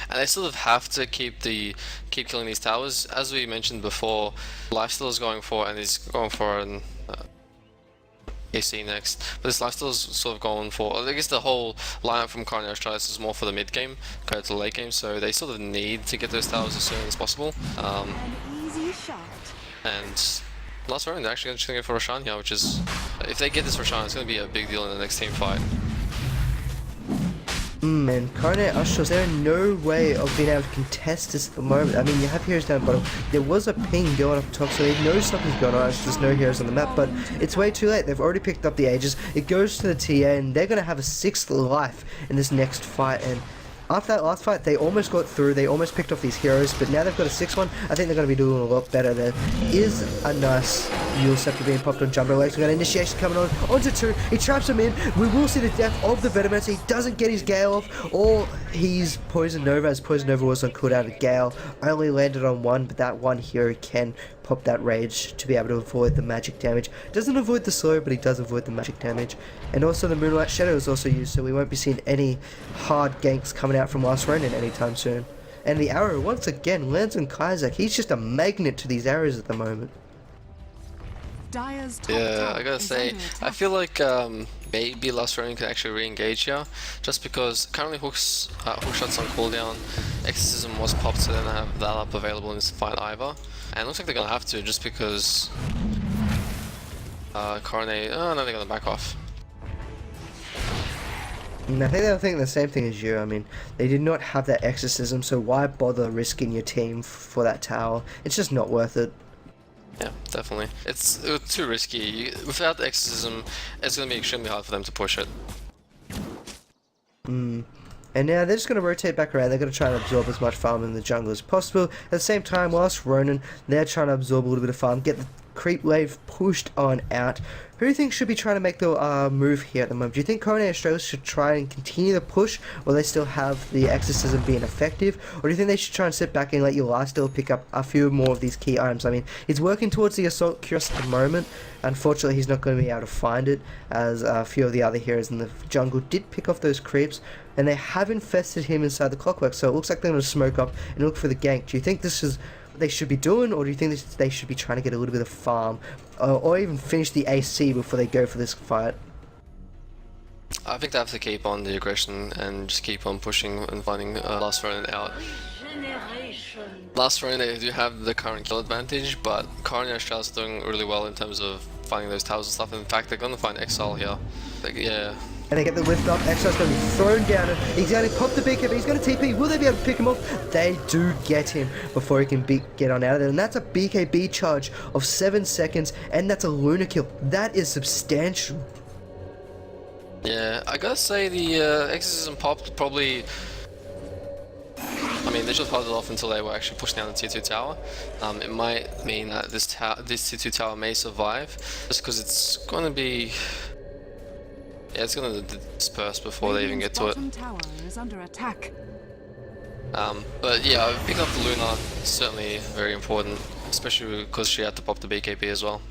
and they sort of have to keep killing these towers. As we mentioned before, Lifesteal is going for, and he's going for an AC next, but this Lifesteal is sort of going for, I guess the whole lineup from Coronae Australis is more for the mid game compared to the late game, so they sort of need to get those towers as soon as possible. An easy shot. And last round they're actually going to go for Roshan here, which is, if they get this Roshan, it's going to be a big deal in the next team fight. And Coronae Australis, there are no way of being able to contest this at the moment. I mean, you have heroes down bottom. There was a ping going up top, so they know something's going on. There's no heroes on the map, but it's way too late. They've already picked up the Aegis. It goes to the TA, and they're going to have a 6th life in this next fight. And after that last fight, they almost got through. They almost picked off these heroes, but now they've got a 6th one. I think they're going to be doing a lot better. There is a nice Yule Scepter being popped on Jumbo Legs. We've got initiation coming on onto 2. He traps him in. We will see the death of the Venomous. He doesn't get his Gale off, or he's Poison Nova, as Poison Nova was on cooldown. The Gale only landed on 1, but that one hero can pop that rage to be able to avoid the magic damage. Doesn't avoid the slow, but he does avoid the magic damage. And also the Moonlight Shadow is also used, so we won't be seeing any hard ganks coming out from last Ronin anytime soon. And the arrow once again lands on Kaizak. He's just a magnet to these arrows at the moment. Yeah, I gotta say, I feel like maybe last Ronin can actually re-engage here, just because currently hook shots on cooldown, Exorcism was popped, so they don't have that up available in this fight either. And it looks like they're gonna have to, just because Coronae, oh no, they're gonna back off. And I think they'll think the same thing as you. I mean, they did not have that Exorcism, so why bother risking your team for that tower? It's just not worth it. Yeah, definitely. It was too risky. Without the Exorcism, it's going to be extremely hard for them to push it. And now they're just going to rotate back around. They're going to try and absorb as much farm in the jungle as possible. At the same time, whilst Ronin, they're trying to absorb a little bit of farm, get the creep wave pushed on out. Who do you think should be trying to make the move here at the moment? Do you think Coronae Australis should try and continue the push, or they still have the Exorcism being effective? Or do you think they should try and sit back and let your Lifesteal pick up a few more of these key items? I mean, he's working towards the Assault Cuirass at the moment. Unfortunately, he's not going to be able to find it, as a few of the other heroes in the jungle did pick off those creeps, and they have infested him inside the Clockwork, so it looks like they're going to smoke up and look for the gank. Do you think this is they should be doing, or do you think they should be trying to get a little bit of farm, or even finish the AC before they go for this fight? I think they have to keep on the aggression and just keep on pushing and finding last Ronin out. Last Ronin, they do have the current kill advantage, but Coronae Australis is doing really well in terms of finding those towers and stuff. In fact, they're going to find Exile here. Yeah. And they get the lift up. Exile's going to be thrown down, and he's going to pop the BKB. He's going to TP. Will they be able to pick him off? They do get him before he can get on out of there. And that's a BKB charge of 7 seconds, and that's a Luna kill. That is substantial. Yeah, I gotta say the Exorcism popped probably. I mean, they just held it off until they were actually pushed down the tier 2 tower. It might mean that this tier 2 tower may survive, just because it's gonna be. Yeah, it's gonna disperse before they even get to it. Tower is under attack. But yeah, picking up the Luna is certainly very important, especially because she had to pop the BKB as well.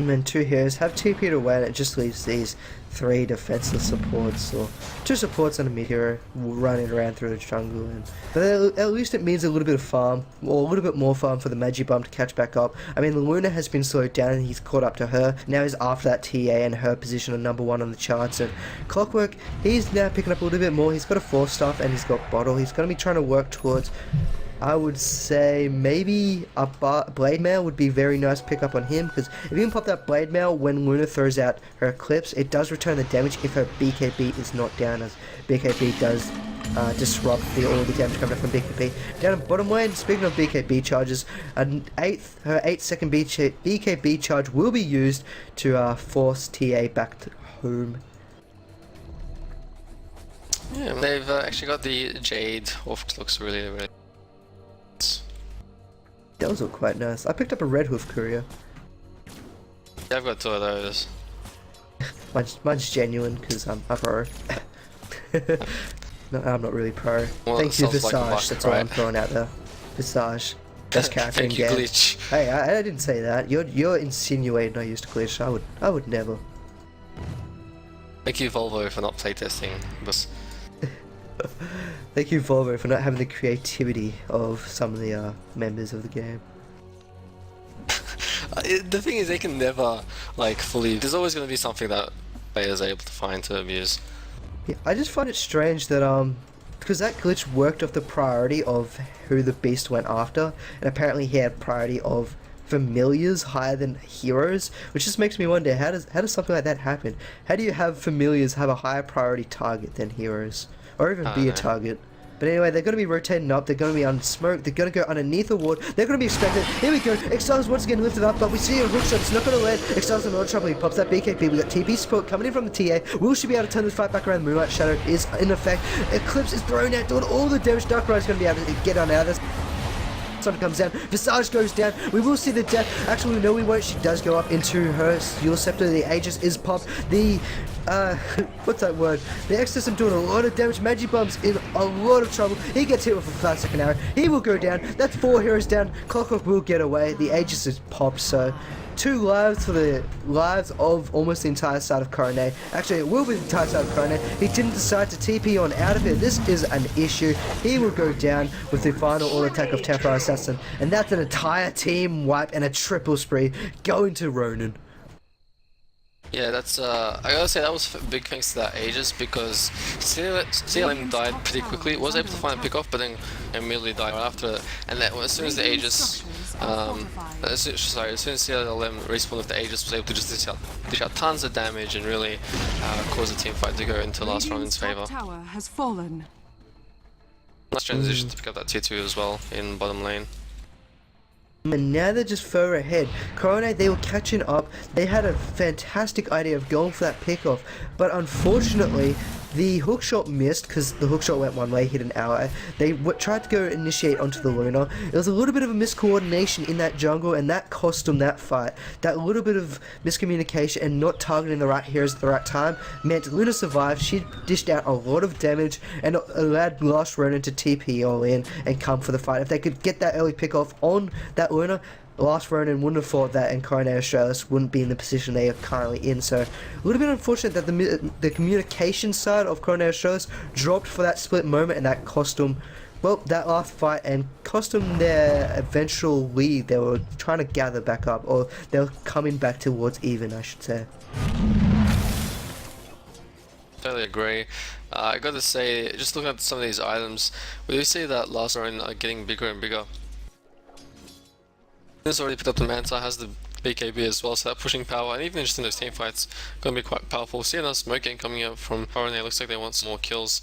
And then 2 heroes have TP'd away, and it just leaves these 3 defenseless supports, or 2 supports and a mid hero running around through the jungle. But at least it means a little bit of farm, or a little bit more farm for the Magi Bum to catch back up. I mean, the Luna has been slowed down and he's caught up to her. Now he's after that TA and her position on number 1 on the charts. And Clockwork, he's now picking up a little bit more. He's got a 4-staff and he's got Bottle. He's going to be trying to work towards, I would say, maybe a Blade Mail would be very nice pick up on him, because if you can pop that Blade Mail when Luna throws out her Eclipse, it does return the damage if her BKB is not down, as BKB does disrupt all the damage coming from BKB. Down at bottom lane, speaking of BKB charges, her 8-second BKB charge will be used to force TA back to home. Yeah, they've actually got the Jade, which looks really, really. Those look quite nice. I picked up a Red Hoof Courier. Yeah, I've got 2 of those. mine's genuine because I'm a pro. No, I'm not really pro. Well, thank you, Visage. Like That's all I'm throwing out there. Visage, best character in Thank you, game. Glitch. Hey, I didn't say that. You're insinuating I used Glitch. I would never. Thank you, Volvo, for not playtesting, but Thank you, Volvo, for not having the creativity of some of the members of the game. The thing is, they can never like fully. There's always going to be something that players are able to find to abuse. Yeah, I just find it strange that because that glitch worked off the priority of who the beast went after, and apparently he had priority of familiars higher than heroes, which just makes me wonder how does something like that happen? How do you have familiars have a higher priority target than heroes, or even be a target? But anyway, they're going to be rotating up, they're going to be on smoke, they're going to go underneath the ward, they're going to be expected. Here we go, Australis once again lifted up, but we see a hookshot, it's not going to land. Australis in a lot of trouble, he pops that BKB, we got TP support coming in from the TA. Will she be able to turn this fight back around? Moonlight Shadow is in effect. Eclipse is thrown out, doing all the damage. Darkrai is going to be able to get on out of this. Sun comes down, Visage goes down, we will see the death. Actually, no we won't, she does go up into her Steel Scepter, the Aegis is popped, the what's that word? The Exorcism doing a lot of damage, Magibom's in a lot of trouble, he gets hit with a 5-second arrow, he will go down, that's 4 heroes down, Clockwork will get away, the Aegis is popped, so 2 lives for the lives of almost the entire side of Coronae. Actually, it will be the entire side of Coronae. He didn't decide to TP on out of it. This is an issue. He will go down with the final all attack of Temporary Assassin. And that's an entire team wipe and a triple spree going to Ronin. Yeah, that's I gotta say that was big thanks to that Aegis, because CLM died pretty quickly. Was able to find a pick off, but then immediately died right after it. And that as soon as the Aegis, as soon as CLM respawned with the Aegis, was able to just dish out tons of damage and really cause the team fight to go into last Ronin's favor. Tower has fallen. Nice transition to pick up that tier 2 as well in bottom lane. And now they're just further ahead. Coronae, they were catching up. They had a fantastic idea of going for that pickoff, but unfortunately, the hookshot missed because the hookshot went one way, hit an ally. They tried to go initiate onto the Luna. It was a little bit of a miscoordination in that jungle, and that cost them that fight. That little bit of miscommunication and not targeting the right heroes at the right time meant Luna survived. She dished out a lot of damage and allowed last Ronin to TP all in and come for the fight. If they could get that early pickoff on that Luna, last Ronin wouldn't have fought that, and Coronae Australis wouldn't be in the position they are currently in. So a little bit unfortunate that the communication side of Coronae Australis dropped for that split moment, and that cost them, well, that last fight, and cost them their eventual lead. They were trying to gather back up, or they were coming back towards even, I should say. Totally agree. I gotta say, just looking at some of these items, we do see that last Ronin are getting bigger and bigger. He's already picked up the Manta, has the BKB as well, so that pushing power, and even just in those team fights, gonna be quite powerful. Seeing us smoking coming out from Coronae, looks like they want some more kills.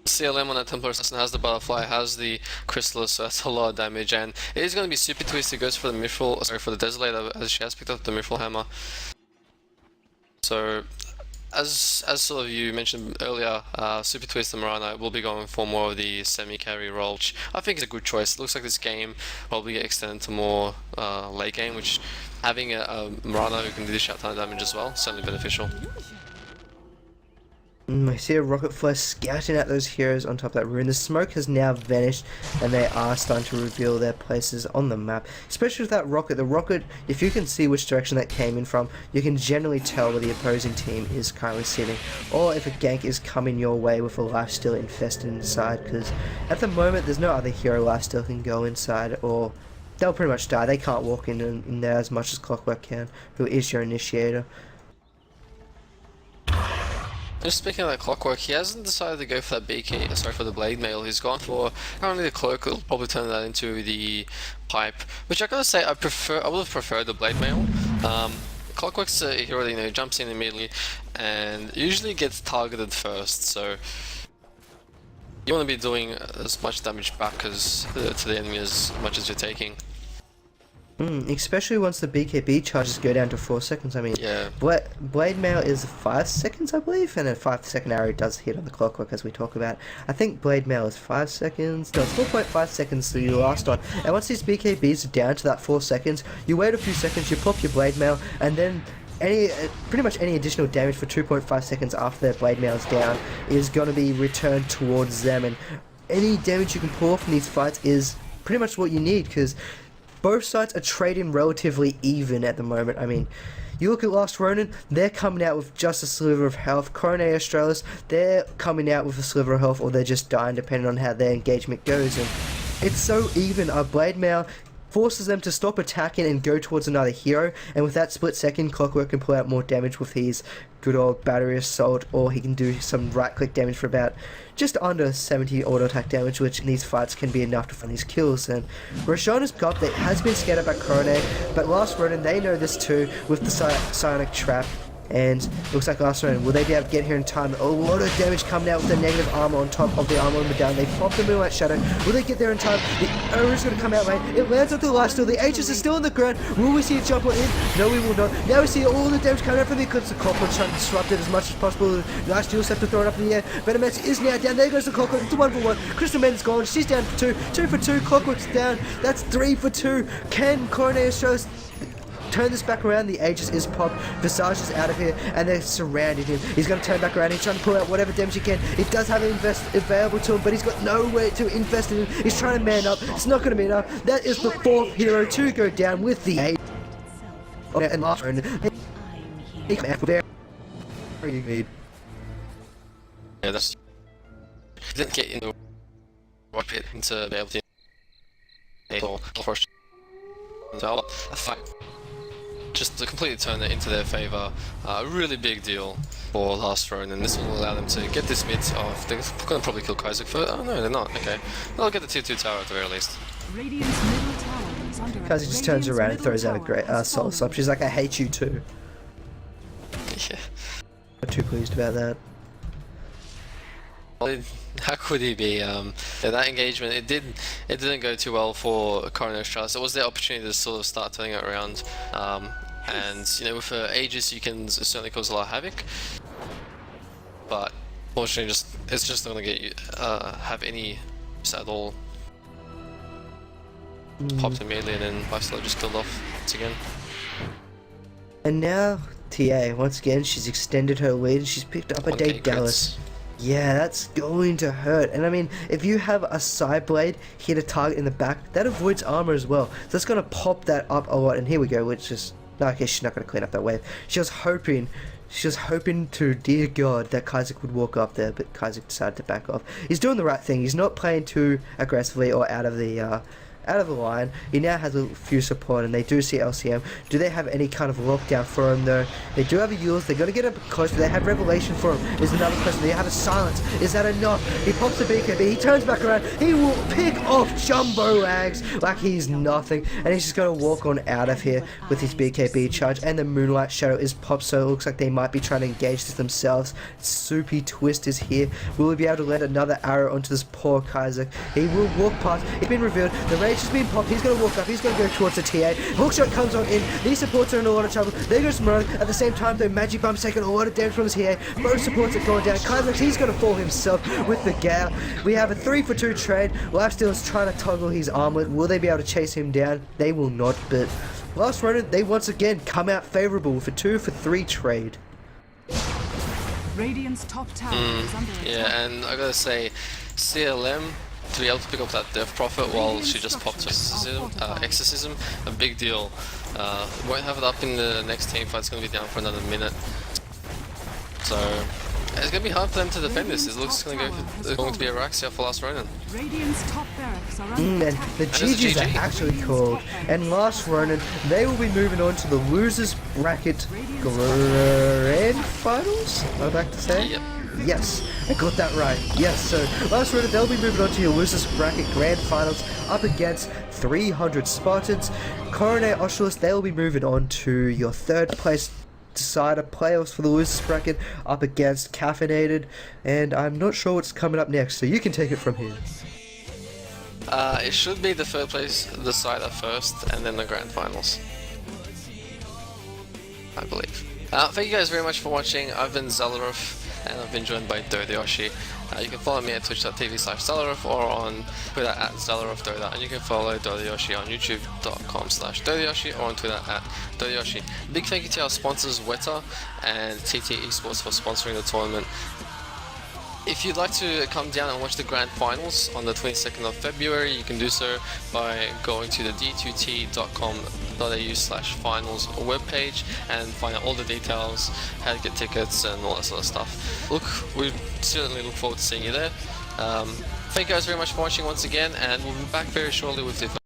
CLM on that Templar Assassin has the Butterfly, has the Chrysalis, so that's a lot of damage, and it is going to be super twisted. Goes for the Mithril, sorry, for the Desolator, as she has picked up the Mithril Hammer. So, as sort of you mentioned earlier, Super Twist and Marana will be going for more of the semi-carry role, which I think is a good choice. It looks like this game probably get extended to more late game, which having a Marana who can dish out ton of damage as well, certainly beneficial. I see a Rocket Flare scouting out those heroes on top of that rune. The smoke has now vanished, and they are starting to reveal their places on the map. Especially with that rocket. The rocket, if you can see which direction that came in from, you can generally tell where the opposing team is currently sitting. Or if a gank is coming your way with a lifesteal infested inside, because at the moment there's no other hero lifesteal can go inside, or they'll pretty much die. They can't walk in there as much as Clockwork can, who is your initiator. Just speaking of that Clockwork, he hasn't decided to go for that BK, sorry, for the Blade Mail. He's gone for currently the Cloak. He'll probably turn that into the Pipe, which I gotta say I would have preferred the Blade Mail. Clockwork's a hero that, you know, jumps in immediately and usually gets targeted first, so you want to be doing as much damage back as to the enemy as much as you're taking. Especially once the BKB charges go down to 4 seconds. I mean, yeah. Blade Mail is 5 seconds, I believe, and a 5-second arrow does hit on the Clockwork, as we talk about. I think Blade Mail is 5 seconds. No, it's 4.5 seconds to your last one. And once these BKBs are down to that 4 seconds, you wait a few seconds, you pop your Blade Mail, and then pretty much any additional damage for 2.5 seconds after their Blade Mail is down is going to be returned towards them. And any damage you can pull from these fights is pretty much what you need, because both sides are trading relatively even at the moment. I mean, You look at Last Ronin, they're coming out with just a sliver of health. Coronae Australis, they're coming out with a sliver of health, or they're just dying depending on how their engagement goes. And it's so even. Our Blade Mail forces them to stop attacking and go towards another hero, and with that split second, Clockwork can pull out more damage with his good old battery assault, or he can do some right click damage for about just under 70 auto attack damage, which in these fights can be enough to find these kills. And Roshona's got that has been scared about Coronae, but Last Ronin, they know this too with the Psionic Trap. And it looks like Last Ronin, will they be able to get here in time? A lot of damage coming out with the negative armor on top of the armor on the down. They pop the Moonlight Shadow. Will they get there in time? The arrow's going to come out late. It lands onto the lifesteal. The Aegis is still on the ground. Will we see it jump on in? No, we will not. Now we see all the damage coming out from the Eclipse. The Clockwork's trying to disrupt it as much as possible. The last duels have to throw it up in the air. Venomex is now down. There goes the Clockwork. It's a 1-for-1. Crystal Man's gone. She's down for 2. 2 for 2. Clockwork's down. That's 3 for 2. Can Coronae Australis turn this back around? The Aegis is popped, Visage is out of here, and they're surrounding him. He's going to turn back around, he's trying to pull out whatever damage he can. He does have an invest available to him, but he's got nowhere to invest in him. He's trying to man up, it's not going to be enough. That is the 4th hero to go down with the Aegis. And Last Ronin, he come out very good. Yeah, that's... He didn't get in the right bit to be able to... or first... a fight. Just to completely turn it into their favour. A really big deal for Last Ronin, and this will allow them to get this mid off. They're going to probably kill Kaiser for... Oh no, they're not. Okay. They'll get the tier 2 tower at the very least. Kaiser just turns around and throws out a great soul slap. She's like, I hate you too. Yeah. Not too pleased about that. How could he be? Yeah, that engagement, it didn't go too well for Coronae Australis. It was their opportunity to sort of start turning it around, and you know, with Aegis you can certainly cause a lot of havoc, but fortunately it's just not going to get you have any use at all. Popped immediately and then Lifesteal just killed off once again. And now TA, once again, she's extended her lead and she's picked up a Date Dallas. Yeah, that's going to hurt. And I mean, if you have a side blade hit a target in the back, that avoids armor as well. So that's going to pop that up a lot. And here we go, which is... No, okay, she's not going to clean up that wave. She was hoping to, dear God, that Kaiser would walk up there, but Kaiser decided to back off. He's doing the right thing. He's not playing too aggressively or out of the line. He now has a few support, and they do see LCM. Do they have any kind of lockdown for him though? They do have a Eul's. They're going to get up close. Do they have Revelation for him? Is another question. They have a Silence. Is that enough? He pops the BKB. He turns back around. He will pick off Jumbo Lags like he's nothing, and he's just going to walk on out of here with his BKB charge. And the Moonlight Shadow is popped, so it looks like they might be trying to engage this themselves. Soupy Twist is here. Will he be able to let another arrow onto this poor Kaiser? He will walk past. It's been revealed. The rage has been popped. He's going to walk up. He's going to go towards the TA. Hookshot comes on in. These supports are in a lot of trouble. There goes Morone. At the same time, though, Magic Bump's taking a lot of damage from his TA. Both supports are going down. Kaiser, he's going to fall himself with the Gale. We have a 3-for-2 trade. Lifesteal is trying to toggle his armlet. Will they be able to chase him down? They will not, but Last Ronin, they once again come out favorable with a 2-for-3 trade. Radiant's top tower is under attack. Yeah, and I gotta say, CLM to be able to pick up that Death Prophet while she just popped Exorcism, a big deal. Won't have it up in the next team fight. It's gonna be down for another minute, so it's gonna be hard for them to defend this. It looks going to be a Raxia for Last Ronin. Radiant's top barracks are under And the GGs are actually called. And Last Ronin, they will be moving on to the losers bracket grand finals. Am I back to say? Yep. Yes, I got that right. Yes, so Last Ronin, they'll be moving on to your losers bracket grand finals up against 300 Spartans. Coronae Australis, they'll be moving on to your 3rd place decider playoffs for the losers bracket up against Caffeinated, and I'm not sure what's coming up next, so you can take it from here. It should be the 3rd place decider first, and then the grand finals, I believe. Thank you guys very much for watching. I've been Zalarov, and I've been joined by Dodoyoshi. You can follow me at twitch.tv/Zalarov or on Twitter at ZalarovDoda, and you can follow Dodoyoshi on youtube.com/Dodoyoshi or on Twitter at Dodoyoshi. Big thank you to our sponsors Weta and TT Esports for sponsoring the tournament. If you'd like to come down and watch the grand finals on the 22nd of February, you can do so by going to the d2t.com.au/finals webpage and find out all the details, how to get tickets and all that sort of stuff. Look, we certainly look forward to seeing you there. Thank you guys very much for watching once again, and we'll be back very shortly with different